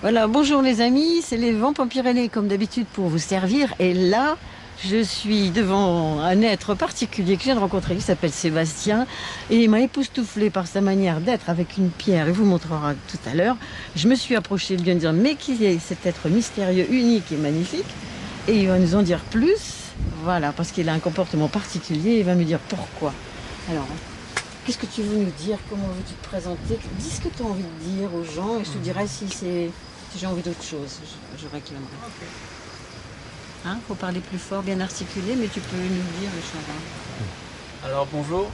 Voilà, bonjour les amis, c'est les Vents Pyrénées comme d'habitude pour vous servir. Et là, je suis devant un être particulier que je viens de rencontrer, qui s'appelle Sébastien. Et il m'a époustouflé par sa manière d'être avec une pierre. Il vous montrera tout à l'heure. Je me suis approchée de lui en disant, mais qui est cet être mystérieux, unique et magnifique? Et il va nous en dire plus. Voilà, parce qu'il a un comportement particulier. Il va me dire pourquoi. Alors, qu'est-ce que tu veux nous dire? Comment veux-tu te présenter? Dis ce que tu as envie de dire aux gens et je te dirai si j'ai envie d'autre chose. Je réclamerai. Hein, faut parler plus fort, bien articulé, mais tu peux nous dire les choses. Alors bonjour,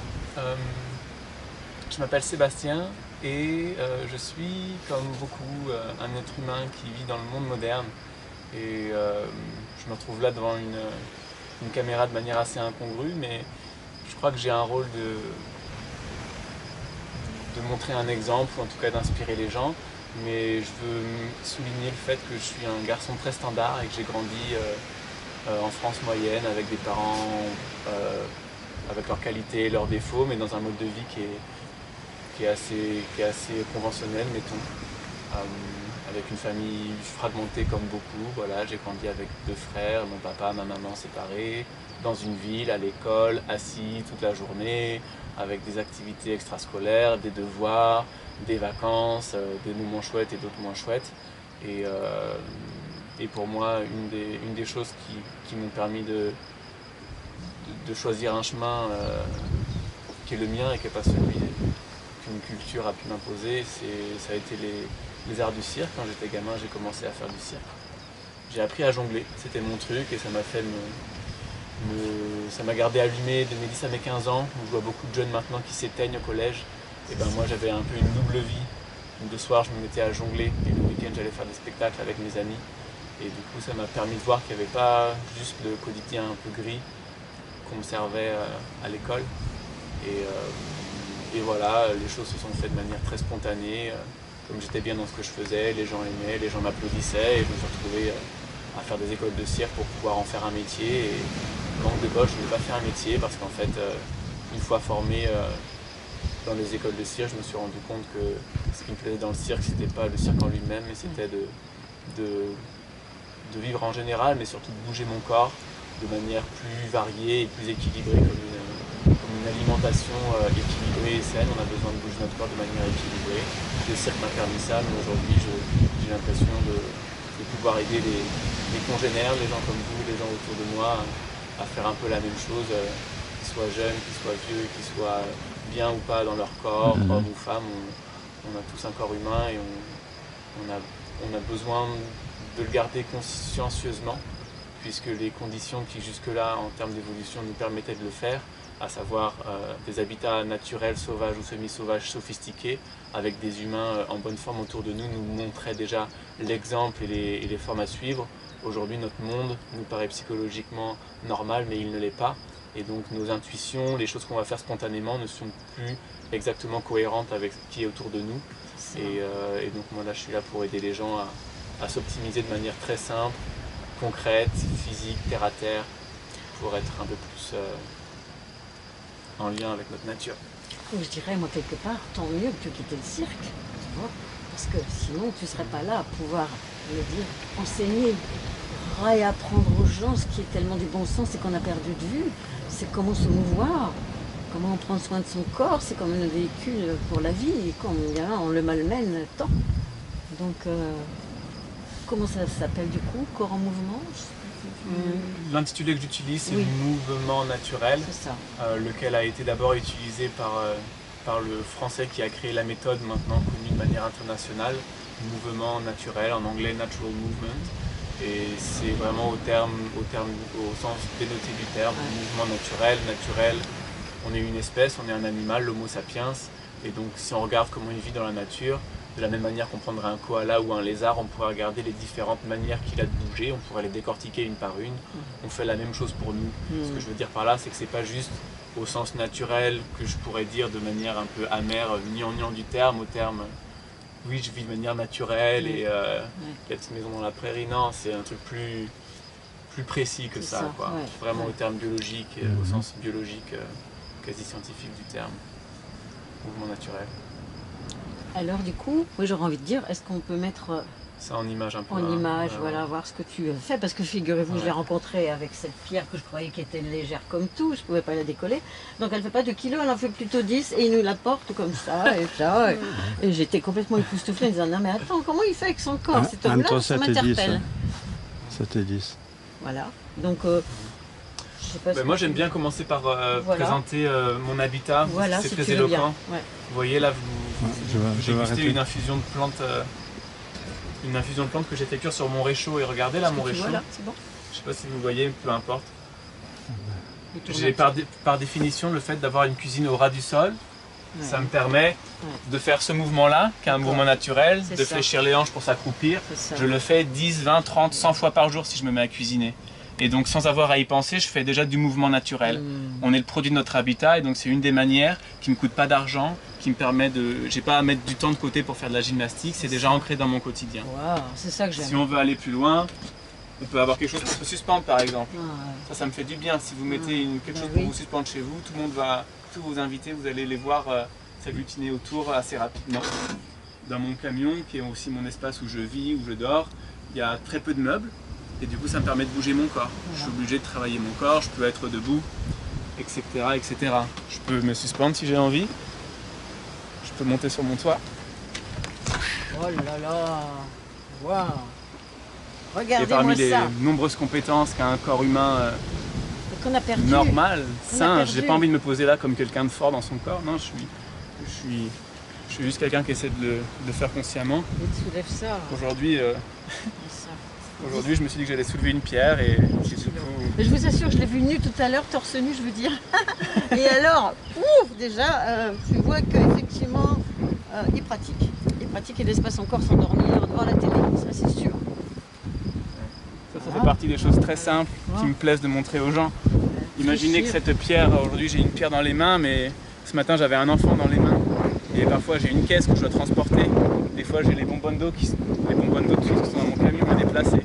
je m'appelle Sébastien et je suis comme beaucoup un être humain qui vit dans le monde moderne et je me retrouve là devant une caméra de manière assez incongrue, mais je crois que j'ai un rôle de montrer un exemple ou en tout cas d'inspirer les gens, mais je veux souligner le fait que je suis un garçon très standard et que j'ai grandi en France moyenne avec des parents euh, avec leurs qualités et leurs défauts, mais dans un mode de vie qui est assez conventionnel, mettons. Avec une famille fragmentée comme beaucoup. Voilà, j'ai grandi avec deux frères, mon papa, ma maman séparés, dans une ville, à l'école, assis toute la journée, avec des activités extrascolaires, des devoirs, des vacances, des moments chouettes et d'autres moins chouettes. Et, euh, et pour moi, une des choses qui m'ont permis de choisir un chemin qui est le mien et qui n'est pas celui qu'une culture a pu m'imposer, ça a été les arts du cirque. Quand j'étais gamin, j'ai commencé à faire du cirque. J'ai appris à jongler, c'était mon truc et ça m'a fait ça m'a gardé allumé de mes 10 à mes 15 ans. Je vois beaucoup de jeunes maintenant qui s'éteignent au collège. Et ben moi j'avais un peu une double vie. Donc, de soir je me mettais à jongler et le week-end j'allais faire des spectacles avec mes amis. Et du coup ça m'a permis de voir qu'il n'y avait pas juste le quotidien un peu gris qu'on me servait à l'école. Et voilà, les choses se sont faites de manière très spontanée. Comme j'étais bien dans ce que je faisais, les gens aimaient, les gens m'applaudissaient et je me suis retrouvé à faire des écoles de cirque pour pouvoir en faire un métier. Et manque de bol, je n'ai pas fait un métier parce qu'en fait, une fois formé dans les écoles de cirque, je me suis rendu compte que ce qui me plaisait dans le cirque, c'était pas le cirque en lui-même, mais c'était de, de vivre en général, mais surtout de bouger mon corps de manière plus variée et plus équilibrée, comme une alimentation équilibrée et saine. On a besoin de bouger notre corps de manière équilibrée. Le cirque m'a permis ça, mais aujourd'hui j'ai l'impression de pouvoir aider les congénères, les gens comme vous, les gens autour de moi, à faire un peu la même chose, qu'ils soient jeunes, qu'ils soient vieux, qu'ils soient bien ou pas dans leur corps, hommes ou femmes. On a tous un corps humain et on a besoin de le garder consciencieusement, puisque les conditions qui jusque-là, en termes d'évolution, nous permettaient de le faire, à savoir des habitats naturels, sauvages ou semi-sauvages sophistiqués, avec des humains en bonne forme autour de nous, nous montraient déjà l'exemple et les formes à suivre. Aujourd'hui, notre monde nous paraît psychologiquement normal, mais il ne l'est pas. Et donc nos intuitions, les choses qu'on va faire spontanément ne sont plus exactement cohérentes avec ce qui est autour de nous. Et donc moi là, je suis là pour aider les gens à s'optimiser de manière très simple, concrète, physique, terre à terre, pour être un peu plus en lien avec notre nature. Je dirais, moi, quelque part, tant mieux que tu quittais le cirque, tu vois, parce que sinon, tu ne serais pas là à pouvoir, je veux dire, enseigner, réapprendre aux gens ce qui est tellement du bon sens et qu'on a perdu de vue. C'est comment se mouvoir, comment prendre soin de son corps, c'est comme un véhicule pour la vie, et quand on le malmène tant. Donc, comment ça s'appelle du coup? Corps en mouvement? L'intitulé que j'utilise, c'est Oui, mouvement naturel, c'est ça. lequel a été d'abord utilisé par le français qui a créé la méthode maintenant connue de manière internationale, mouvement naturel, en anglais natural movement. Et c'est vraiment au sens dénoté du terme, Ouais. mouvement naturel, naturel. On est une espèce, on est un animal, l'homo sapiens. Et donc si on regarde comment il vit dans la nature, de la même manière qu'on prendrait un koala ou un lézard, on pourrait regarder les différentes manières qu'il a de bouger, on pourrait les décortiquer une par une. On fait la même chose pour nous. Ce que je veux dire par là, c'est que c'est pas juste au sens naturel que je pourrais dire de manière un peu amère, gnangnan du terme, au terme oui, je vis de manière naturelle et la petite maison dans la prairie. Non, c'est un truc plus précis que ça, quoi. Ouais, Vraiment ouais. au terme biologique, au sens biologique, quasi scientifique du terme. Mouvement naturel. Alors du coup, oui, j'aurais envie de dire, est-ce qu'on peut mettre Ça en image un peu. En image, voilà, voir ce que tu fais. Parce que figurez-vous, je l'ai rencontrée avec cette pierre que je croyais qu'elle était légère comme tout, je ne pouvais pas la décoller. Donc elle ne fait pas 2 kilos, elle en fait plutôt 10 et il nous la porte comme ça et ça. Et j'étais complètement époustouflée en disant non mais attends, comment il fait avec son corps? Cet homme-là, ça m'interpelle. 7 et 10. Voilà, donc je sais pas. Moi j'aime bien commencer par présenter mon habitat, voilà, c'est si très tu veux bien. éloquent. Ouais. Vous voyez là, j'ai gusté une infusion de plantes. Une infusion de plantes que j'ai fait cuire sur mon réchaud et regardez là mon réchaud. Voilà, c'est bon. Je sais pas si vous voyez, peu importe. J'ai par définition le fait d'avoir une cuisine au ras du sol, ça me permet de faire ce mouvement-là, qui est un mouvement naturel, de fléchir les hanches pour s'accroupir. Je le fais 10, 20, 30, 100 fois par jour si je me mets à cuisiner. Et donc sans avoir à y penser, je fais déjà du mouvement naturel. On est le produit de notre habitat et donc c'est une des manières qui ne me coûte pas d'argent, qui me permet de... J'ai pas à mettre du temps de côté pour faire de la gymnastique, c'est déjà ancré dans mon quotidien. Wow, c'est ça que j'aime. Si on veut aller plus loin, on peut avoir quelque chose pour se suspendre par exemple. Ça me fait du bien. Si vous mettez quelque chose pour vous suspendre chez vous, tout le monde va, tous vos invités, vous allez les voir s'agglutiner autour assez rapidement. Dans mon camion, qui est aussi mon espace où je vis, où je dors, il y a très peu de meubles. Et du coup, ça me permet de bouger mon corps. Je suis obligé de travailler mon corps, je peux être debout, etc., etc. Je peux me suspendre si j'ai envie. Je peux monter sur mon toit. Oh là là, waouh. Et Regardez-moi parmi les ça. nombreuses compétences qu'a un corps humain Qu'on a perdu. normal, sain, j'ai pas envie de me poser là comme quelqu'un de fort dans son corps. Non, je suis juste quelqu'un qui essaie de le faire consciemment. Et tu soulèves ça. Aujourd'hui, je me suis dit que j'allais soulever une pierre et du coup... Je vous assure, je l'ai vu nu tout à l'heure, torse nu, je veux dire. Et alors, ouf, déjà, tu vois qu'effectivement, il pratique. Il pratique et laisse pas son corps s'endormir devant la télé, ça c'est sûr. Ça fait partie des choses très simples qui me plaisent de montrer aux gens. Imaginez que cette pierre, aujourd'hui j'ai une pierre dans les mains, mais ce matin j'avais un enfant dans les mains. Et parfois j'ai une caisse que je dois transporter. Des fois j'ai les bonbonnes d'eau qui sont dans mon camion à déplacer.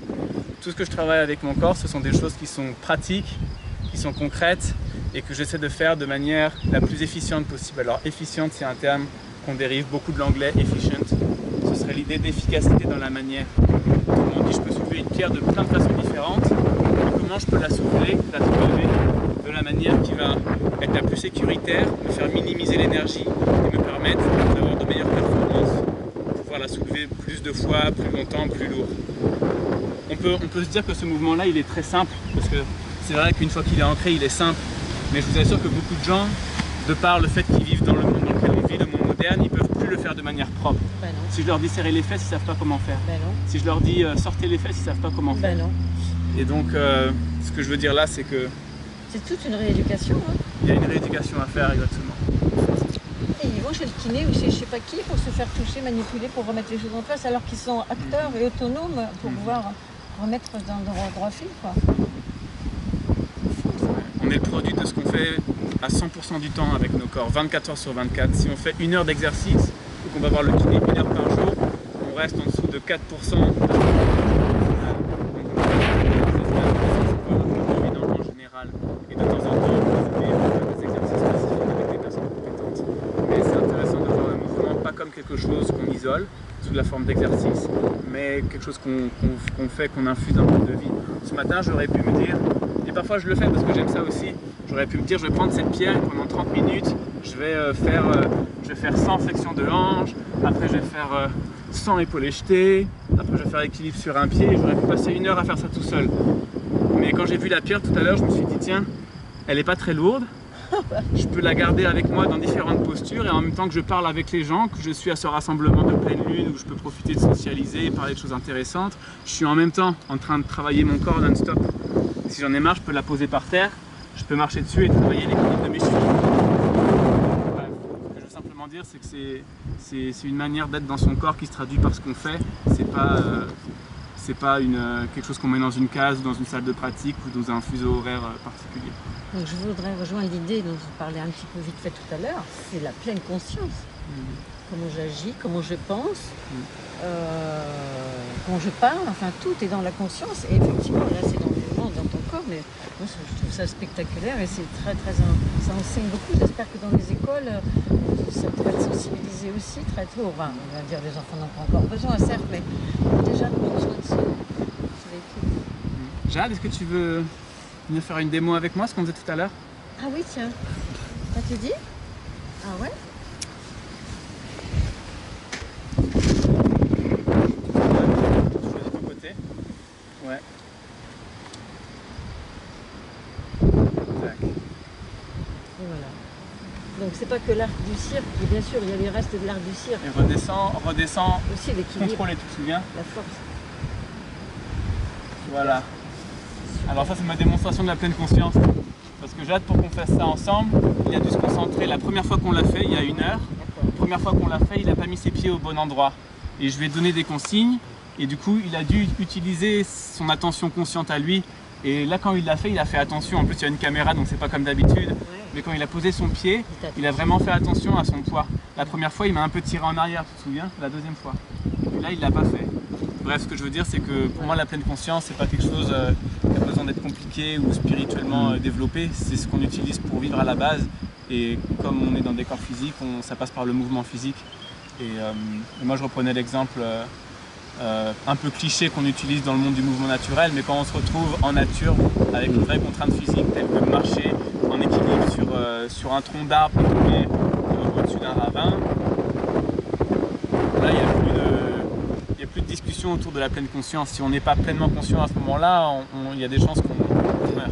Tout ce que je travaille avec mon corps, ce sont des choses qui sont pratiques, qui sont concrètes et que j'essaie de faire de manière la plus efficiente possible. Alors efficiente, c'est un terme qu'on dérive beaucoup de l'anglais efficient. Ce serait l'idée d'efficacité dans la manière. Autrement dit, je peux soulever une pierre de plein de façons différentes. Et comment je peux la soulever, la soulever de la manière qui va être la plus sécuritaire, me faire minimiser l'énergie et me permettre d'avoir de meilleures performances, pouvoir la soulever plus de fois, plus longtemps, plus lourd. On peut se dire que ce mouvement-là, il est très simple, parce que c'est vrai qu'une fois qu'il est ancré, il est simple. Mais je vous assure que beaucoup de gens, de par le fait qu'ils vivent dans le monde dans lequel on vit, le monde moderne, ils ne peuvent plus le faire de manière propre. Ben si je leur dis serrer les fesses, ils ne savent pas comment faire. Ben si je leur dis sortez les fesses, ils ne savent pas comment faire. Et donc, ce que je veux dire là, c'est que... C'est toute une rééducation. Hein. Il y a une rééducation à faire, exactement. Et ils vont chez le kiné ou chez je ne sais pas qui pour se faire toucher, manipuler, pour remettre les choses en place, alors qu'ils sont acteurs et autonomes pour pouvoir remettre dans le droit fil, quoi. On est le produit de ce qu'on fait à 100% du temps avec nos corps, 24 heures sur 24. Si on fait 1 heure d'exercice, donc on va voir le kiné 1 heure par jour, on reste en dessous de 4%. En général. Et de temps en temps, on fait des exercices spécifiques avec des personnes compétentes. Mais c'est intéressant de voir le mouvement pas comme quelque chose qu'on isole sous la forme d'exercice, mais quelque chose qu'on fait, qu'on infuse dans notre vie. Ce matin, j'aurais pu me dire, et parfois je le fais parce que j'aime ça aussi, j'aurais pu me dire je vais prendre cette pierre et pendant 30 minutes je vais faire 100 flexions de hanches, après je vais faire 100 épaulés jetés, après je vais faire équilibre sur un pied et j'aurais pu passer 1 heure à faire ça tout seul. Mais quand j'ai vu la pierre tout à l'heure, je me suis dit tiens, elle n'est pas très lourde, je peux la garder avec moi dans différentes postures et en même temps que je parle avec les gens, que je suis à ce rassemblement de pleine lune où je peux profiter de socialiser et parler de choses intéressantes, je suis en même temps en train de travailler mon corps non-stop. Si j'en ai marre, je peux la poser par terre, je peux marcher dessus et travailler l'équilibre de mes chevilles. Bref, ce que je veux simplement dire, c'est que c'est une manière d'être dans son corps qui se traduit par ce qu'on fait. C'est pas quelque chose qu'on met dans une case ou dans une salle de pratique ou dans un fuseau horaire particulier. Donc je voudrais rejoindre l'idée dont je parlais un petit peu vite fait tout à l'heure, c'est la pleine conscience. Comment j'agis, comment je pense, comment je parle, enfin tout est dans la conscience. Et effectivement, là c'est dans le mouvement, dans ton corps, mais moi je trouve ça spectaculaire et c'est très ça enseigne beaucoup. J'espère que dans les écoles, ça pourrait être sensibilisé aussi très tôt. Enfin, on va dire les enfants n'ont pas encore besoin, certes, mais déjà Jade, est-ce que tu veux venir faire une démo avec moi, ce qu'on faisait tout à l'heure? Ah oui, tiens. Ça te dit? Ah ouais? Tu choisis ton côté. Ouais. Tac. Et voilà. Donc c'est pas que l'arc du cirque, et bien sûr il y a les restes de l'arc du cirque. Et redescends, Aussi l'équilibre, contrôler, tu te souviens? la force. Voilà. Alors ça c'est ma démonstration de la pleine conscience. Parce que Jade, pour qu'on fasse ça ensemble, il a dû se concentrer. La première fois qu'on l'a fait, il y a 1 heure, la première fois qu'on l'a fait, il n'a pas mis ses pieds au bon endroit. Et je lui ai donné des consignes, et du coup il a dû utiliser son attention consciente à lui. Et là quand il l'a fait, il a fait attention. En plus il y a une caméra, donc c'est pas comme d'habitude. Mais quand il a posé son pied, il a vraiment fait attention à son poids. La première fois, il m'a un peu tiré en arrière, tu te souviens? La deuxième fois. Et là, il l'a pas fait. Bref, ce que je veux dire, c'est que pour moi, la pleine conscience, c'est pas quelque chose qui a besoin d'être compliqué ou spirituellement développé. C'est ce qu'on utilise pour vivre à la base. Et comme on est dans des corps physiques, ça passe par le mouvement physique. Et moi, je reprenais l'exemple un peu cliché qu'on utilise dans le monde du mouvement naturel, mais quand on se retrouve en nature avec une vraie contrainte physique telle que marcher en équilibre sur un tronc d'arbre au-dessus d'un ravin, là il n'y a plus de discussion autour de la pleine conscience. Si on n'est pas pleinement conscient à ce moment-là, il y a des chances qu'on meure.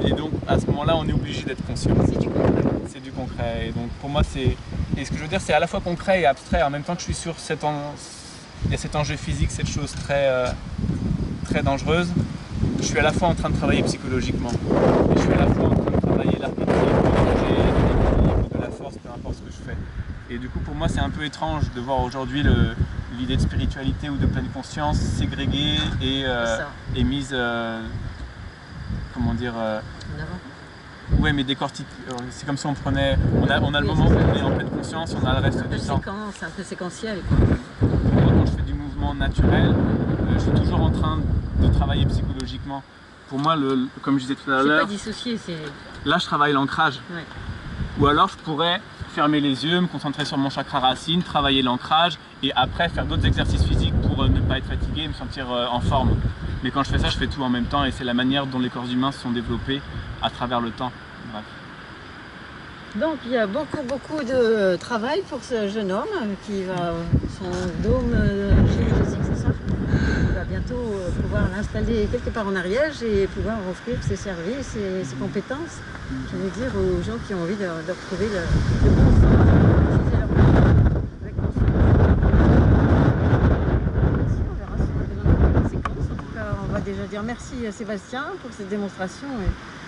Et donc à ce moment-là, on est obligé d'être conscient. C'est du concret. C'est du concret. Et donc pour moi, et ce que je veux dire, c'est à la fois concret et abstrait. En même temps que je suis sur il y a cet enjeu physique, cette chose très dangereuse. Je suis à la fois en train de travailler psychologiquement. Et je suis à la fois en train de travailler l'archétype, de la force, peu importe ce que je fais. Et du coup, pour moi, c'est un peu étrange de voir aujourd'hui l'idée de spiritualité ou de pleine conscience ségrégée et mise, comment dire, En avant. ouais, mais décortique. C'est comme si on prenait, on a le moment où on est en pleine conscience, on a le reste du temps. C'est un peu séquentiel, quoi. Moi, quand je fais du mouvement naturel, je suis toujours en train de travailler psychologiquement. Pour moi, comme je disais tout à C'est l'heure, pas dissocié, c'est... là je travaille l'ancrage. Ouais. Ou alors je pourrais fermer les yeux, me concentrer sur mon chakra racine, travailler l'ancrage et après faire d'autres exercices physiques pour ne pas être fatigué et me sentir en forme. Mais quand je fais ça, je fais tout en même temps et c'est la manière dont les corps humains se sont développés à travers le temps. Bref. Donc il y a beaucoup de travail pour ce jeune homme qui va son dôme génétique, c'est ça? Il va bientôt pouvoir l'installer quelque part en Ariège et pouvoir offrir ses services et ses compétences, je veux dire, aux gens qui ont envie de retrouver le bon sens, d'utiliser leur vie avec conscience. Merci, on verra si on a besoin de conséquences. En tout cas, on va déjà dire merci à Sébastien pour cette démonstration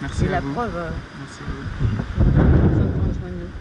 Merci et à la vous. preuve. Merci à vous. Vous en prendre soin de nous.